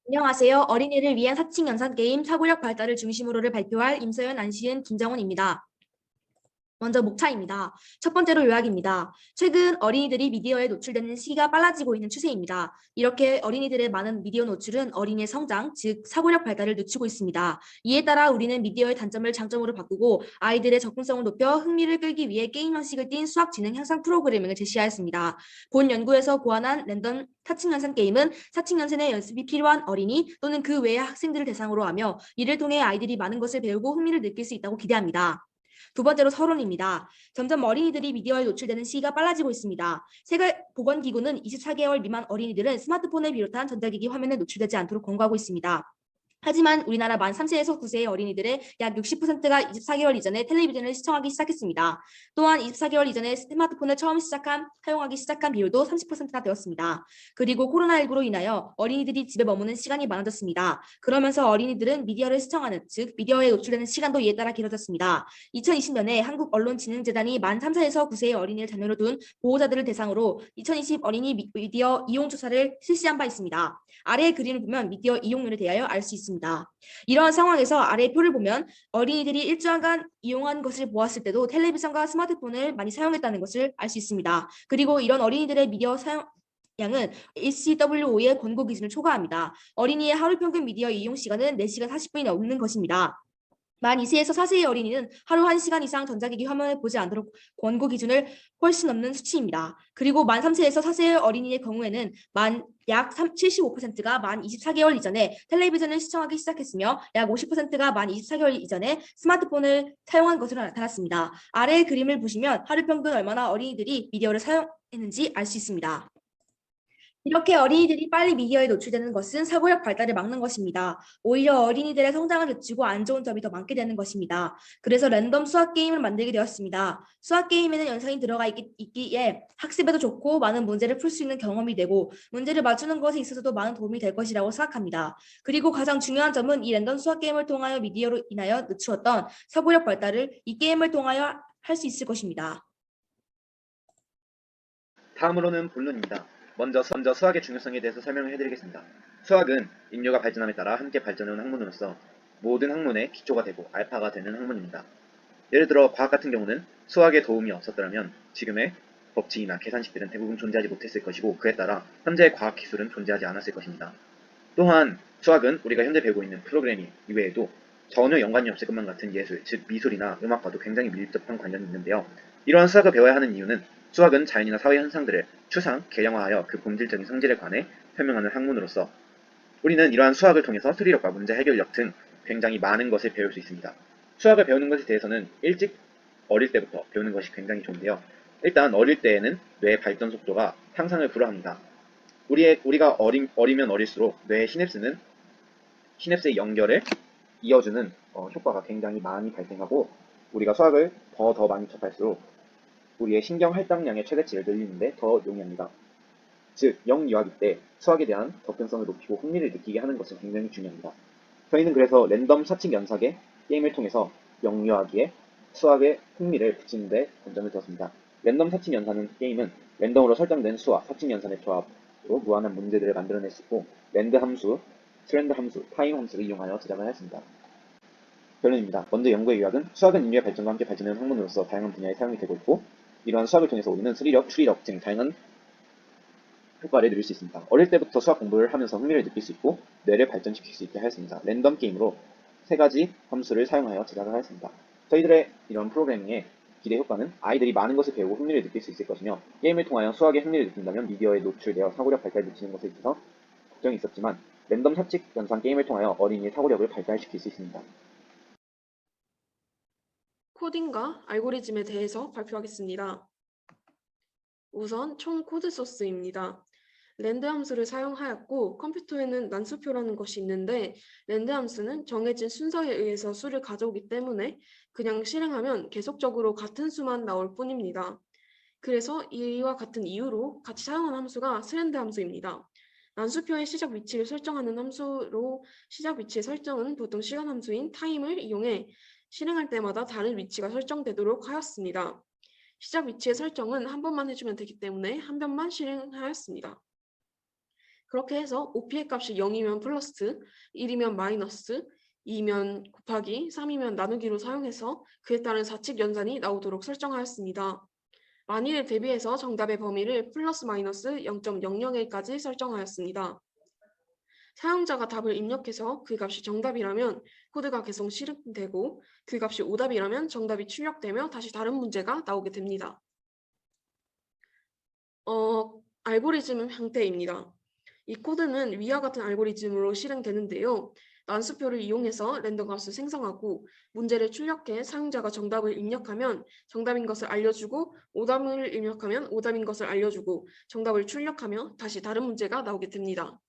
안녕하세요. 어린이를 위한 사칭 연산 게임 사고력 발달을 중심으로를 발표할 임서연, 안시은, 김정훈입니다. 먼저 목차입니다. 첫 번째로 요약입니다. 최근 어린이들이 미디어에 노출되는 시기가 빨라지고 있는 추세입니다. 이렇게 어린이들의 많은 미디어 노출은 어린이의 성장, 즉 사고력 발달을 늦추고 있습니다. 이에 따라 우리는 미디어의 단점을 장점으로 바꾸고 아이들의 접근성을 높여 흥미를 끌기 위해 게임 형식을 띤 수학 지능 향상 프로그래밍을 제시하였습니다. 본 연구에서 고안한 랜덤 사칭 연산 게임은 사칭 연산의 연습이 필요한 어린이 또는 그 외의 학생들을 대상으로 하며 이를 통해 아이들이 많은 것을 배우고 흥미를 느낄 수 있다고 기대합니다. 두 번째로 서론입니다. 점점 어린이들이 미디어에 노출되는 시기가 빨라지고 있습니다. 세계보건기구는 24개월 미만 어린이들은 스마트폰을 비롯한 전자기기 화면에 노출되지 않도록 권고하고 있습니다. 하지만 우리나라 만 3세에서 9세의 어린이들의 약 60%가 24개월 이전에 텔레비전을 시청하기 시작했습니다. 또한 24개월 이전에 스마트폰을 처음 사용하기 시작한 비율도 30%나 되었습니다. 그리고 코로나19로 인하여 어린이들이 집에 머무는 시간이 많아졌습니다. 그러면서 어린이들은 미디어를 시청하는, 즉 미디어에 노출되는 시간도 이에 따라 길어졌습니다. 2020년에 한국언론진흥재단이 만 3세에서 9세의 어린이를 자녀로 둔 보호자들을 대상으로 2020 어린이 미디어 이용 조사를 실시한 바 있습니다. 아래의 그림을 보면 미디어 이용률에 대하여 알 수 있습니다. 이러한 상황에서 아래 표를 보면 어린이들이 일주일간 이용한 것을 보았을 때도 텔레비전과 스마트폰을 많이 사용했다는 것을 알 수 있습니다. 그리고 이런 어린이들의 미디어 사용 양은 HCWO의 권고 기준을 초과합니다. 어린이의 하루 평균 미디어 이용 시간은 4시간 40분이 넘는 것입니다. 만 2세에서 4세의 어린이는 하루 1시간 이상 전자기기 화면을 보지 않도록 권고 기준을 훨씬 넘는 수치입니다. 그리고 만 3세에서 4세의 어린이의 경우에는 약 75%가 만 24개월 이전에 텔레비전을 시청하기 시작했으며 약 50%가 만 24개월 이전에 스마트폰을 사용한 것으로 나타났습니다. 아래의 그림을 보시면 하루 평균 얼마나 어린이들이 미디어를 사용했는지 알 수 있습니다. 이렇게 어린이들이 빨리 미디어에 노출되는 것은 사고력 발달을 막는 것입니다. 오히려 어린이들의 성장을 늦추고 안 좋은 점이 더 많게 되는 것입니다. 그래서 랜덤 수학 게임을 만들게 되었습니다. 수학 게임에는 연산이 들어가 있기에 학습에도 좋고 많은 문제를 풀 수 있는 경험이 되고 문제를 맞추는 것에 있어서도 많은 도움이 될 것이라고 생각합니다. 그리고 가장 중요한 점은 이 랜덤 수학 게임을 통하여 미디어로 인하여 늦추었던 사고력 발달을 이 게임을 통하여 할 수 있을 것입니다. 다음으로는 본론입니다. 먼저 수학의 중요성에 대해서 설명을 해드리겠습니다. 수학은 인류가 발전함에 따라 함께 발전해온 학문으로서 모든 학문의 기초가 되고 알파가 되는 학문입니다. 예를 들어 과학 같은 경우는 수학의 도움이 없었더라면 지금의 법칙이나 계산식들은 대부분 존재하지 못했을 것이고 그에 따라 현재의 과학 기술은 존재하지 않았을 것입니다. 또한 수학은 우리가 현재 배우고 있는 프로그래밍 이외에도 전혀 연관이 없을 것만 같은 예술, 즉 미술이나 음악과도 굉장히 밀접한 관련이 있는데요. 이러한 수학을 배워야 하는 이유는 수학은 자연이나 사회 현상들을 추상, 계량화하여 그 본질적인 성질에 관해 설명하는 학문으로서 우리는 이러한 수학을 통해서推理力과 문제 해결력 등 굉장히 많은 것을 배울 수 있습니다. 수학을 배우는 것에 대해서는 일찍 어릴 때부터 배우는 것이 굉장히 좋은데요. 일단 어릴 때에는 뇌의 발전 속도가 상상을 불허합니다. 우리가 어리면 어릴수록 뇌의 시냅스의 연결을 이어주는 효과가 굉장히 많이 발생하고 우리가 수학을 더 많이 접할수록 우리의 신경 할당량의 최대치를 늘리는데 더 용이합니다. 즉, 영유아기 때 수학에 대한 접근성을 높이고 흥미를 느끼게 하는 것은 굉장히 중요합니다. 저희는 그래서 랜덤 사칙 연삭의 게임을 통해서 영유아기에 수학의 흥미를 붙이는 데 관점을 두었습니다. 랜덤 사칙 연산은 게임은 랜덤으로 설정된 수와 사칙 연산의 조합으로 무한한 문제들을 만들어낼 수 있고 랜드 함수, 트렌드 함수, 타임 함수를 이용하여 제작을 하였습니다. 결론입니다. 먼저 연구의 요약은 수학은 인류의 발전과 함께 발전하는 학문으로서 다양한 분야에 사용이 되고 있고 이러한 수학을 통해서 우리는 수리력, 추리력 등 다양한 효과를 누릴 수 있습니다. 어릴 때부터 수학 공부를 하면서 흥미를 느낄 수 있고 뇌를 발전시킬 수 있게 하였습니다. 랜덤 게임으로 3가지 함수를 사용하여 제작을 하였습니다. 저희들의 이런 프로그래밍의 기대 효과는 아이들이 많은 것을 배우고 흥미를 느낄 수 있을 것이며 게임을 통하여 수학에 흥미를 느낀다면 미디어에 노출되어 사고력 발달을 늦추는 것에 있어서 걱정이 있었지만 랜덤 사칙 연산 게임을 통하여 어린이의 사고력을 발달시킬 수 있습니다. 코딩과 알고리즘에 대해서 발표하겠습니다. 우선 총 코드 소스입니다. 랜드 함수를 사용하였고 컴퓨터에는 난수표라는 것이 있는데 랜드 함수는 정해진 순서에 의해서 수를 가져오기 때문에 그냥 실행하면 계속적으로 같은 수만 나올 뿐입니다. 그래서 이와 같은 이유로 같이 사용하는 함수가 스랜드 함수입니다. 난수표의 시작 위치를 설정하는 함수로 시작 위치의 설정은 보통 시간 함수인 타임을 이용해 실행할 때마다 다른 위치가 설정되도록 하였습니다. 시작 위치의 설정은 한 번만 해주면 되기 때문에 한 번만 실행하였습니다. 그렇게 해서 OP의 값이 0이면 플러스, 1이면 마이너스, 2면 곱하기, 3이면 나누기로 사용해서 그에 따른 사칙 연산이 나오도록 설정하였습니다. 만일에 대비해서 정답의 범위를 플러스 마이너스 0.001까지 설정하였습니다. 사용자가 답을 입력해서 그 값이 정답이라면 코드가 계속 실행되고 그 값이 오답이라면 정답이 출력되며 다시 다른 문제가 나오게 됩니다. 알고리즘 형태입니다. 이 코드는 위와 같은 알고리즘으로 실행되는데요. 난수표를 이용해서 랜덤 값을 생성하고 문제를 출력해 사용자가 정답을 입력하면 정답인 것을 알려주고 오답을 입력하면 오답인 것을 알려주고 정답을 출력하며 다시 다른 문제가 나오게 됩니다.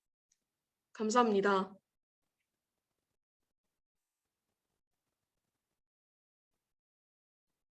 감사합니다.